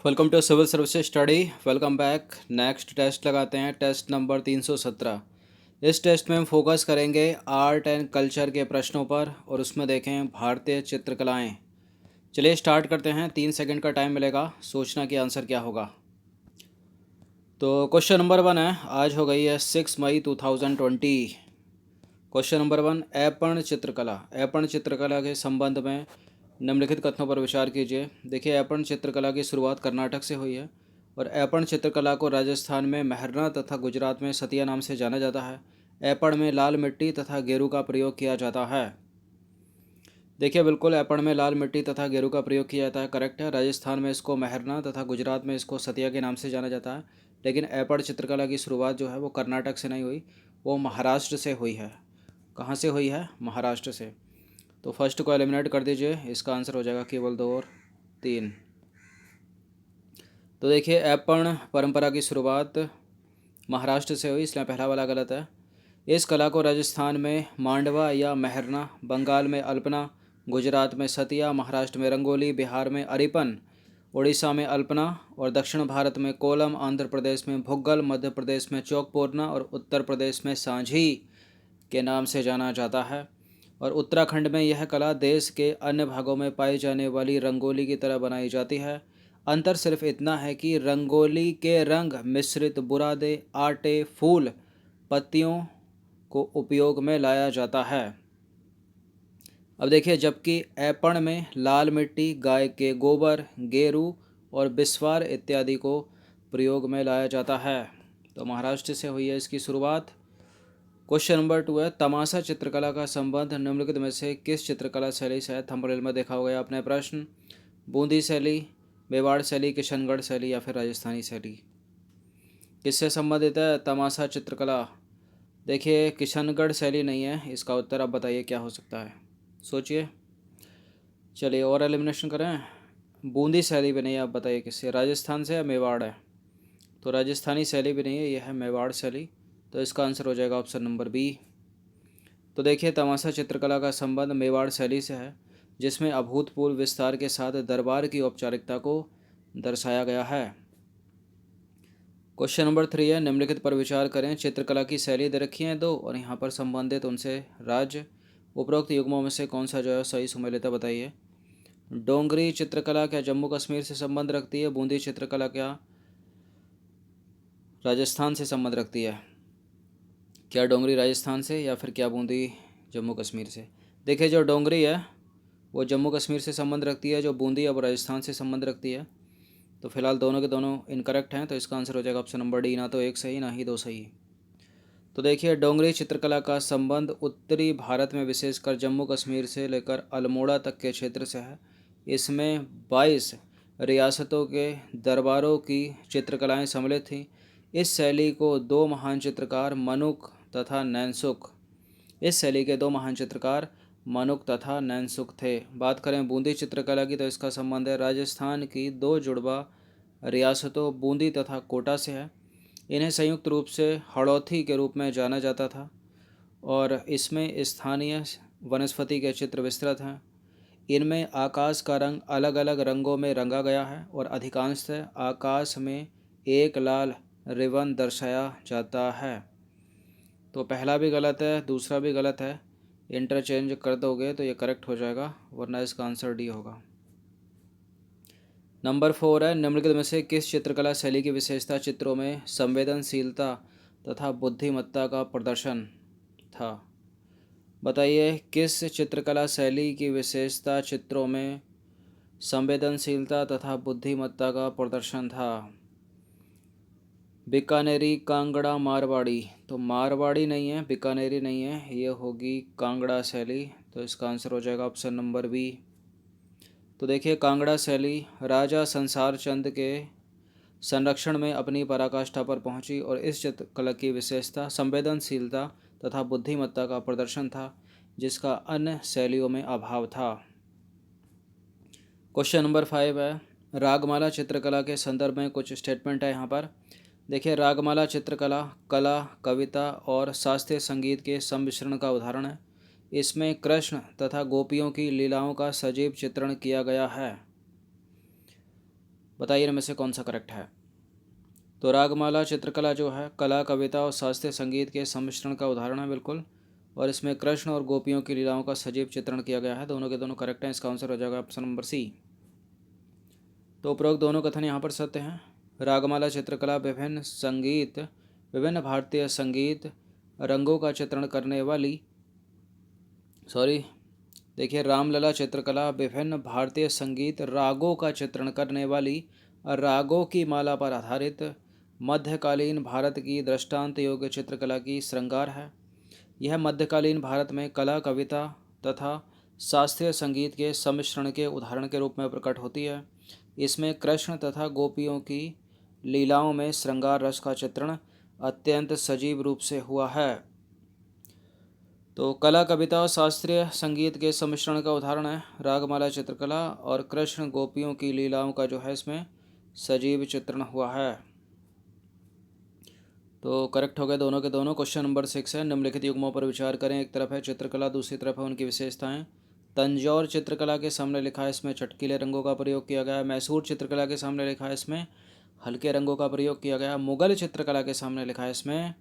Welcome to civil services study. Welcome back. Next test लगाते हैं, test number 317। इस test में हम फोकस करेंगे आर्ट एंड कल्चर के प्रश्नों पर और उसमें देखें भारतीय चित्रकलाएं। चलिए स्टार्ट करते हैं। 3 सेकंड का टाइम मिलेगा सोचना कि आंसर क्या होगा। तो क्वेश्चन नंबर 1 है, आज हो गई है 6 मई 2020। क्वेश्चन नंबर 1, ऐपण चित्रकला। ऐपण चित्रकला के संबंध में निम्नलिखित कथनों पर विचार कीजिए। देखिए, ऐपण चित्रकला की शुरुआत कर्नाटक से हुई है और ऐपण चित्रकला को राजस्थान में मेहरना तथा गुजरात में सतिया नाम से जाना जाता है। ऐपण में लाल मिट्टी तथा गेरू का प्रयोग किया जाता है। देखिए, बिल्कुल ऐपण में लाल मिट्टी तथा गेरू का प्रयोग किया जाता है, करेक्ट है। राजस्थान में इसको मेहरना तथा गुजरात में इसको सतिया के नाम से जाना जाता है। लेकिन ऐपण चित्रकला की शुरुआत जो है वो कर्नाटक से नहीं हुई, वो महाराष्ट्र से हुई है। कहाँ से हुई है? महाराष्ट्र से। तो फर्स्ट को एलिमिनेट कर दीजिए, इसका आंसर हो जाएगा केवल 2 और 3। तो देखिए, ऐपण परंपरा की शुरुआत महाराष्ट्र से हुई, इसलिए पहला वाला गलत है। इस कला को राजस्थान में मांडवा या मेहरना, बंगाल में अल्पना, गुजरात में सतिया, महाराष्ट्र में रंगोली, बिहार में अरिपन, उड़ीसा में अल्पना और दक्षिण भारत में कोलम, आंध्र प्रदेश में भुग्गल, मध्य प्रदेश में चौकपोरना और उत्तर प्रदेश में सांझी के नाम से जाना जाता है। और उत्तराखंड में यह कला देश के अन्य भागों में पाई जाने वाली रंगोली की तरह बनाई जाती है। अंतर सिर्फ इतना है कि रंगोली के रंग मिश्रित बुरादे, आटे, फूल, पत्तियों को उपयोग में लाया जाता है। अब देखिए, जबकि ऐपण में लाल मिट्टी, गाय के गोबर, गेरू और बिस्वार इत्यादि को प्रयोग में लाया जाता है। तो महाराष्ट्र से हुई है इसकी शुरुआत। क्वेश्चन नंबर 2 है, तमाशा चित्रकला का संबंध निम्नलिखित में से किस चित्रकला शैली से है? थंबनेल में देखा होगा आपने प्रश्न। बूंदी शैली, मेवाड़ शैली, किशनगढ़ शैली या फिर राजस्थानी शैली। किससे संबंधित है तमाशा चित्रकला? देखिए, किशनगढ़ शैली नहीं है, इसका उत्तर आप बताइए क्या हो सकता है, सोचिए। चलिए और एलिमिनेशन करें। बूंदी शैली भी नहीं है, आप बताइए किससे, राजस्थान से या मेवाड़ है? तो राजस्थानी शैली भी नहीं है, यह है मेवाड़ शैली। तो इसका आंसर हो जाएगा ऑप्शन नंबर बी। तो देखिए, तमाशा चित्रकला का संबंध मेवाड़ शैली से है, जिसमें अभूतपूर्व विस्तार के साथ दरबार की औपचारिकता को दर्शाया गया है। क्वेश्चन नंबर 3 है, निम्नलिखित पर विचार करें। चित्रकला की शैली दे रखी है 2 और यहाँ पर संबंधित उनसे राज्य। उपरोक्त युग्मों में से कौन सा जो है सही सुमेलित है, बताइए। डोंगरी चित्रकला क्या जम्मू कश्मीर से संबंध रखती है? बूंदी चित्रकला क्या राजस्थान से संबंध रखती है? क्या डोंगरी राजस्थान से या फिर क्या बूंदी जम्मू कश्मीर से? देखिए, जो डोंगरी है वो जम्मू कश्मीर से संबंध रखती है, जो बूंदी अब राजस्थान से संबंध रखती है। तो फिलहाल दोनों के दोनों इनकरेक्ट हैं, तो इसका आंसर हो जाएगा ऑप्शन नंबर डी, ना तो एक सही ना ही 2 सही। तो देखिए, डोंगरी चित्रकला का संबंध उत्तरी भारत में विशेषकर जम्मू कश्मीर से लेकर अल्मोड़ा तक के क्षेत्र से है। इसमें 22 रियासतों के दरबारों की चित्रकलाएं सम्मिलित थीं। इस शैली को 2 महान चित्रकार मनुक तथा नैनसुख इस शैली के 2 महान चित्रकार मनुक तथा नैनसुख थे। बात करें बूंदी चित्रकला की, तो इसका संबंध है राजस्थान की 2 जुड़वा रियासतों बूंदी तथा कोटा से है। इन्हें संयुक्त रूप से हड़ौती के रूप में जाना जाता था और इसमें स्थानीय वनस्पति के चित्र विस्तृत हैं। इनमें आकाश का रंग अलग अलग रंगों में रंगा गया है और अधिकांशतः आकाश में एक लाल रिबन दर्शाया जाता है। तो पहला भी गलत है, दूसरा भी गलत है। इंटरचेंज कर दोगे तो ये करेक्ट हो जाएगा, वरना इसका आंसर डी होगा। नंबर 4 है, निम्नलिखित में से किस चित्रकला शैली की विशेषता चित्रों में संवेदनशीलता तथा बुद्धिमत्ता का प्रदर्शन था? बताइए, किस चित्रकला शैली की विशेषता चित्रों में संवेदनशीलता तथा बुद्धिमत्ता का प्रदर्शन था? बीकानेरी, कांगड़ा, मारवाड़ी। तो मारवाड़ी नहीं है, बीकानेरी नहीं है, ये होगी कांगड़ा शैली। तो इसका आंसर हो जाएगा ऑप्शन नंबर बी। तो देखिए, कांगड़ा शैली राजा संसार चंद के संरक्षण में अपनी पराकाष्ठा पर पहुंची और इस चित्रकला की विशेषता संवेदनशीलता तथा बुद्धिमत्ता का प्रदर्शन था, जिसका अन्य शैलियों में अभाव था। क्वेश्चन नंबर 5 है, रागमाला चित्रकला के संदर्भ में कुछ स्टेटमेंट है यहाँ पर। देखिए, रागमाला चित्रकला कला, कविता और शास्त्रीय संगीत के सम्मिश्रण का उदाहरण है। इसमें कृष्ण तथा गोपियों की लीलाओं का सजीव चित्रण किया गया है। बताइए इनमें से कौन सा करेक्ट है। तो रागमाला चित्रकला जो है कला, कविता और शास्त्रीय संगीत के सम्मिश्रण का उदाहरण है बिल्कुल, और इसमें कृष्ण और गोपियों की लीलाओं का सजीव चित्रण किया गया है। दोनों के दोनों करेक्ट हैं। इसका आंसर हो जाएगा ऑप्शन नंबर सी। तो उपरोक्त दोनों कथन यहाँ पर सत्य हैं। रागमाला चित्रकला विभिन्न भारतीय संगीत रंगों का चित्रण करने वाली देखिए, रामलला चित्रकला विभिन्न भारतीय संगीत रागों का चित्रण करने वाली रागों की माला पर आधारित मध्यकालीन भारत की दृष्टांत योग्य चित्रकला की श्रृंगार है। यह मध्यकालीन भारत में कला, कविता तथा शास्त्रीय संगीत के सम्मिश्रण के उदाहरण के रूप में प्रकट होती है। इसमें कृष्ण तथा गोपियों की लीलाओं में श्रृंगार रस का चित्रण अत्यंत सजीव रूप से हुआ है। तो कला, कविता और शास्त्रीय संगीत के सम्मिश्रण का उदाहरण है रागमाला चित्रकला, और कृष्ण गोपियों की लीलाओं का जो है इसमें सजीव चित्रण हुआ है। तो करेक्ट हो गए दोनों के दोनों। क्वेश्चन नंबर 6 है, निम्नलिखित युग्मों पर विचार करें। एक तरफ है चित्रकला, दूसरी तरफ है उनकी विशेषताएं। तंजौर चित्रकला के सामने लिखा है इसमें चटकीले रंगों का प्रयोग किया गया है। मैसूर चित्रकला के सामने लिखा है इसमें हल्के रंगों का प्रयोग किया गया। मुगल चित्रकला के सामने लिखा है इसमें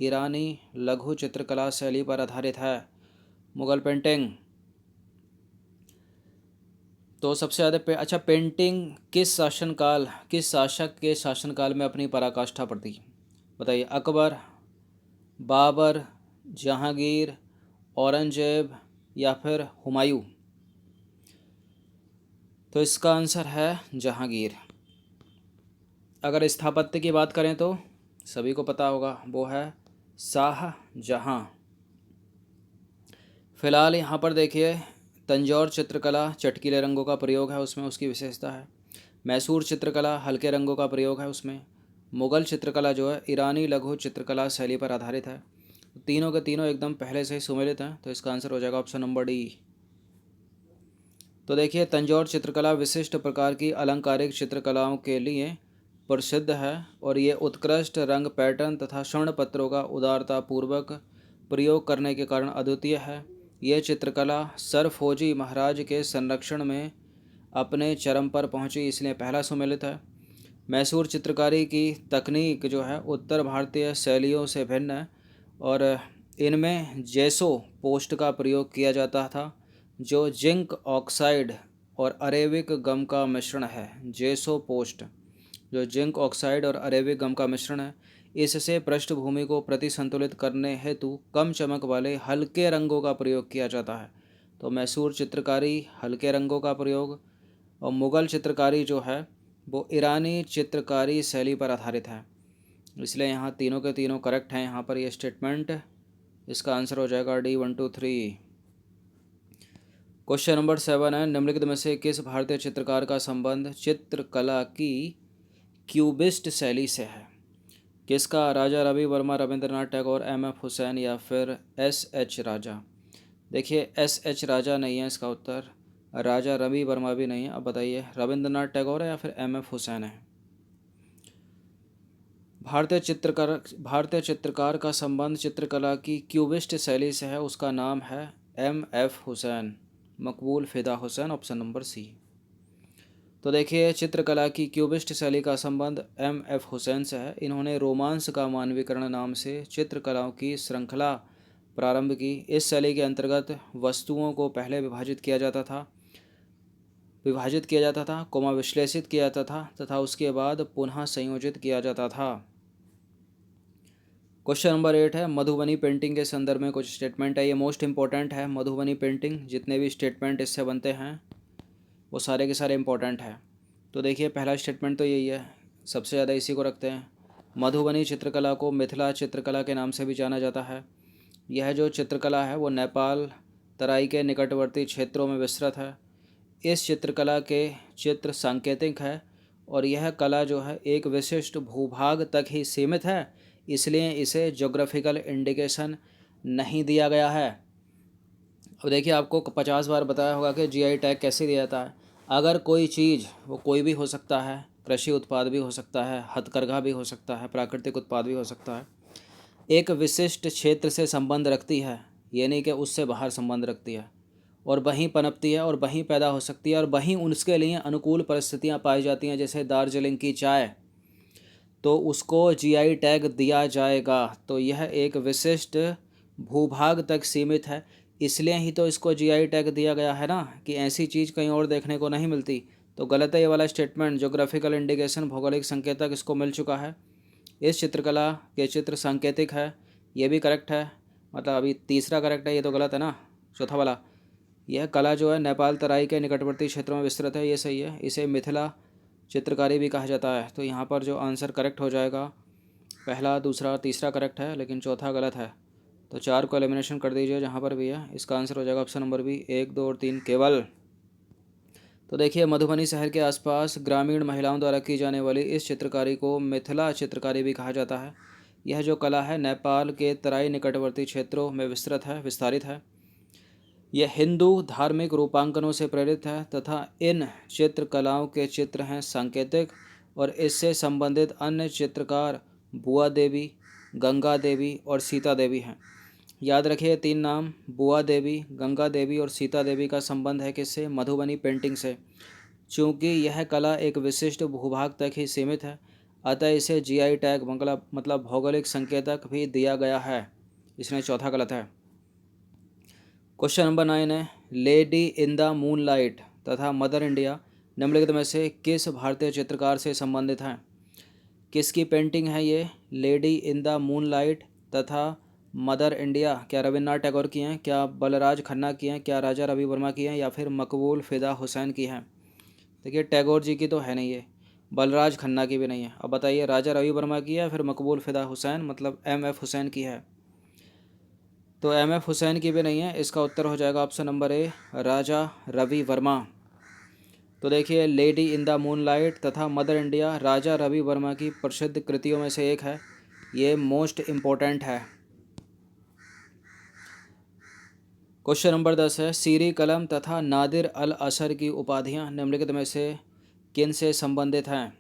ईरानी लघु चित्रकला शैली पर आधारित है, मुगल पेंटिंग। तो सबसे ज़्यादा पेंटिंग किस शासक के शासनकाल में अपनी पराकाष्ठा पड़ती? बताइए। अकबर, बाबर, जहांगीर, औरंगजेब या फिर हुमायूं? तो इसका आंसर है जहांगीर। अगर स्थापत्य की बात करें तो सभी को पता होगा, वो है शाहजहां। फिलहाल यहाँ पर देखिए, तंजौर चित्रकला चटकीले रंगों का प्रयोग है, उसमें उसकी विशेषता है। मैसूर चित्रकला हल्के रंगों का प्रयोग है उसमें। मुगल चित्रकला जो है ईरानी लघु चित्रकला शैली पर आधारित है। तीनों के तीनों एकदम पहले से ही सुमेलित हैं, तो इसका आंसर हो जाएगा ऑप्शन नंबर डी। तो देखिए, तंजौर चित्रकला विशिष्ट प्रकार की अलंकारिक चित्रकलाओं के लिए प्रसिद्ध है, और ये उत्कृष्ट रंग पैटर्न तथा स्वर्ण पत्रों का उदारतापूर्वक प्रयोग करने के कारण अद्वितीय है। यह चित्रकला सरफोजी महाराज के संरक्षण में अपने चरम पर पहुंची, इसलिए पहला सुमेलित है। मैसूर चित्रकारी की तकनीक जो है उत्तर भारतीय शैलियों से भिन्न है, और इनमें जेसो पोस्ट का प्रयोग किया जाता था, जो जिंक ऑक्साइड और अरेबिक गम का मिश्रण है। जेसो पोस्ट जो जिंक ऑक्साइड और अरेबिक गम का मिश्रण है, इससे पृष्ठभूमि को प्रतिसंतुलित करने हेतु कम चमक वाले हल्के रंगों का प्रयोग किया जाता है। तो मैसूर चित्रकारी हल्के रंगों का प्रयोग, और मुग़ल चित्रकारी जो है वो ईरानी चित्रकारी शैली पर आधारित है, इसलिए यहाँ तीनों के तीनों करेक्ट हैं। यहाँ पर ये स्टेटमेंट, इसका आंसर हो जाएगा डी 1 2 3। क्वेश्चन नंबर 7 है, निम्नलिखित में से किस भारतीय चित्रकार का संबंध चित्रकला की क्यूबिस्ट शैली से है? किसका? राजा रवि वर्मा, रविंद्रनाथ टैगोर, M.F. हुसैन या फिर S.H. राजा? देखिए, S.H. राजा नहीं है इसका उत्तर, राजा रवि वर्मा भी नहीं है। अब बताइए, रविंद्रनाथ टैगोर है या फिर M.F. हुसैन है? भारतीय चित्रकार का संबंध चित्रकला की क्यूबिस्ट शैली से है, उसका नाम है M.F. हुसैन, मकबूल फिदा हुसैन, ऑप्शन नंबर सी। तो देखिए, चित्रकला की क्यूबिस्ट शैली का संबंध M.F. हुसैन से है। इन्होंने रोमांस का मानवीकरण नाम से चित्रकलाओं की श्रृंखला प्रारंभ की। इस शैली के अंतर्गत वस्तुओं को पहले विभाजित किया जाता था, कोमा विश्लेषित किया जाता था तथा उसके बाद पुनः संयोजित किया जाता था। क्वेश्चन नंबर 8 है, मधुबनी पेंटिंग के संदर्भ में कुछ स्टेटमेंट है, ये मोस्ट इंपॉर्टेंट है। मधुबनी पेंटिंग, जितने भी स्टेटमेंट इससे बनते हैं वो सारे के सारे इंपॉर्टेंट है। तो देखिए, पहला स्टेटमेंट तो यही है, सबसे ज़्यादा इसी को रखते हैं। मधुबनी चित्रकला को मिथिला चित्रकला के नाम से भी जाना जाता है। यह जो चित्रकला है वो नेपाल तराई के निकटवर्ती क्षेत्रों में विस्तृत है। इस चित्रकला के चित्र सांकेतिक है, और यह कला जो है एक विशिष्ट भूभाग तक ही सीमित है, इसलिए इसे ज्योग्राफिकल इंडिकेशन नहीं दिया गया है। अब देखिए, आपको 50 बार बताया होगा कि GI टैग कैसे दिया जाता है। अगर कोई चीज़, वो कोई भी हो सकता है, कृषि उत्पाद भी हो सकता है, हथकरघा भी हो सकता है, प्राकृतिक उत्पाद भी हो सकता है, एक विशिष्ट क्षेत्र से संबंध रखती है, ये नहीं कि उससे बाहर संबंध रखती है, और वहीं पनपती है और वहीं पैदा हो सकती है और वहीं उसके लिए अनुकूल परिस्थितियाँ पाई जाती हैं, जैसे दार्जिलिंग की चाय, तो उसको जीआई टैग दिया जाएगा। तो यह एक विशिष्ट भूभाग तक सीमित है, इसलिए ही तो इसको जीआई टैग दिया गया है ना, कि ऐसी चीज़ कहीं और देखने को नहीं मिलती। तो गलत है ये वाला स्टेटमेंट। जोग्राफिकल इंडिकेशन, भौगोलिक संकेतक, इसको मिल चुका है। इस चित्रकला के चित्र सांकेतिक है, ये भी करेक्ट है। मतलब अभी तीसरा करेक्ट है, ये तो गलत है ना, चौथा वाला। यह कला जो है नेपाल तराई के निकटवर्ती क्षेत्रों में विस्तृत है, ये सही है। इसे मिथिला चित्रकारी भी कहा जाता है। तो यहाँ पर जो आंसर करेक्ट हो जाएगा, पहला, दूसरा, तीसरा करेक्ट है, लेकिन चौथा गलत है। तो 4 को एलिमिनेशन कर दीजिए जहाँ पर भी है। इसका आंसर हो जाएगा ऑप्शन नंबर बी, 1, 2 और 3 केवल। तो देखिए, मधुबनी शहर के आसपास ग्रामीण महिलाओं द्वारा की जाने वाली इस चित्रकारी को मिथिला चित्रकारी भी कहा जाता है। यह जो कला है नेपाल के तराई निकटवर्ती क्षेत्रों में विस्तारित है। यह हिंदू धार्मिक रूपांकनों से प्रेरित है तथा इन चित्रकलाओं के चित्र हैं सांकेतिक और इससे संबंधित अन्य चित्रकार बुआ देवी, गंगा देवी और सीता देवी हैं। याद रखिए 3 नाम, बुआ देवी, गंगा देवी और सीता देवी का संबंध है किससे? मधुबनी पेंटिंग से। चूँकि यह कला एक विशिष्ट भूभाग तक ही सीमित है, अतः इसे जीआई टैग मतलब भौगोलिक संकेतक भी दिया गया है। इसमें चौथा गलत है। क्वेश्चन नंबर 9 है, लेडी इन द मूनलाइट तथा मदर इंडिया निम्नलिखित में से किस भारतीय चित्रकार से संबंधित हैं? किसकी पेंटिंग है ये? लेडी इन द मूनलाइट तथा मदर इंडिया क्या रविन्द्रनाथ टैगोर की हैं, क्या बलराज खन्ना की हैं, क्या राजा रवि वर्मा की हैं, या फिर मकबूल फ़िदा हुसैन की हैं? देखिए, टैगोर जी की तो है नहीं है, बलराज खन्ना की भी नहीं है। अब बताइए, राजा रवि वर्मा की है या फिर मकबूल फ़िदा हुसैन मतलब एम.एफ. हुसैन की है? तो एम.एफ. हुसैन की भी नहीं है। इसका उत्तर हो जाएगा option number A, Raja Ravi Varma. तो देखिए, लेडी इन द मूनलाइट तथा मदर इंडिया राजा रवि वर्मा की प्रसिद्ध कृतियों में से एक है। ये मोस्ट इम्पोर्टेंट है। क्वेश्चन नंबर 10 है, सीरी कलम तथा नादिर अल असर की उपाधियाँ निम्नलिखित में से किन से संबंधित हैं?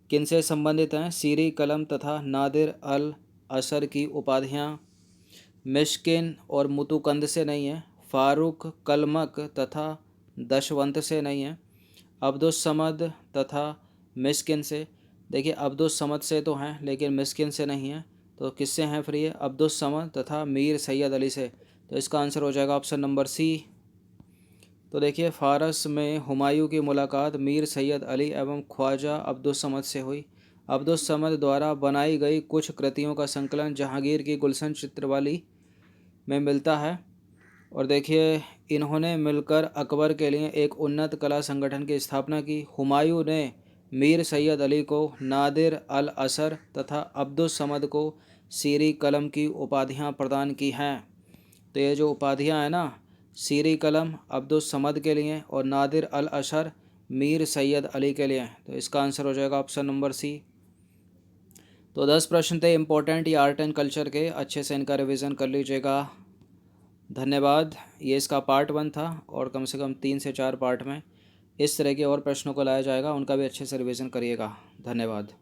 किन से संबंधित हैं सीरी कलम तथा नादिर अल असर की उपाधियाँ? मिश्किन और मुतुकंद से नहीं है, फारूक कलमक तथा दशवंत से नहीं है, अब्दुस समद तथा मिश्किन से। देखिए, अब्दुस समद से तो हैं लेकिन मिश्किन से नहीं है। तो किससे हैं फिर ये? अब्दुस समद तथा मीर सैयद अली से। तो इसका आंसर हो जाएगा ऑप्शन नंबर सी। तो देखिए, फ़ारस में हुमायूं की मुलाकात मीर सैयद अली एवं ख्वाजा अब्दुस समद से हुई। अब्दुस समद द्वारा बनाई गई कुछ कृतियों का संकलन जहांगीर की गुलशन चित्रवाली में मिलता है। और देखिए, इन्होंने मिलकर अकबर के लिए एक उन्नत कला संगठन की स्थापना की। हुमायूं ने मीर सैयद अली को नादिर अल असर तथा अब्दुस समद को सीरी कलम की उपाधियां प्रदान की हैं। तो ये जो उपाधियां हैं ना, सीरी कलम अब्दुस समद के लिए और नादिर अल असर मीर सैयद अली के लिए। तो इसका आंसर हो जाएगा ऑप्शन नंबर सी। तो 10 प्रश्न थे इंपॉर्टेंट ये आर्ट एंड कल्चर के, अच्छे से इनका रिवीजन कर लीजिएगा। धन्यवाद। ये इसका पार्ट 1 था और कम से कम 3 से 4 पार्ट में इस तरह के और प्रश्नों को लाया जाएगा, उनका भी अच्छे से रिवीजन करिएगा। धन्यवाद।